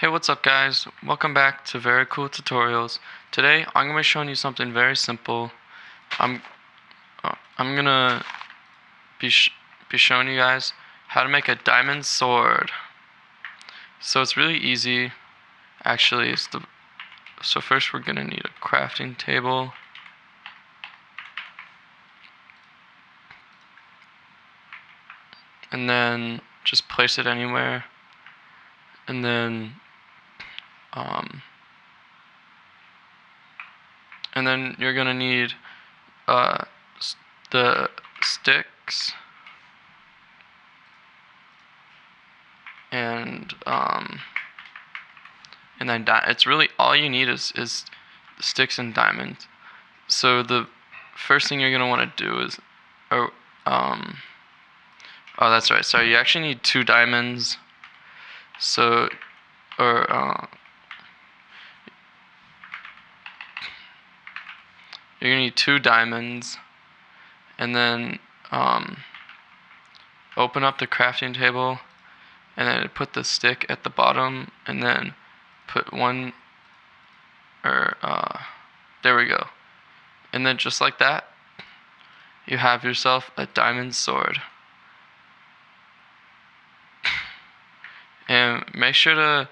Hey, what's up guys? Welcome back to Very Cool Tutorials. Today I'm going to be showing you something very simple. I'm going to be showing you guys how to make a diamond sword. So it's really easy. Actually, so first we're going to need a crafting table. And then just place it anywhere. And then you're gonna need the sticks and then it's really all you need is sticks and diamonds. So the first thing you're gonna want to do is oh, that's right. Sorry, you actually need 2 diamonds. So or you're gonna need 2 diamonds, and then open up the crafting table, and then put the stick at the bottom, and then put one, there we go. And then just like that, you have yourself a diamond sword. And make sure to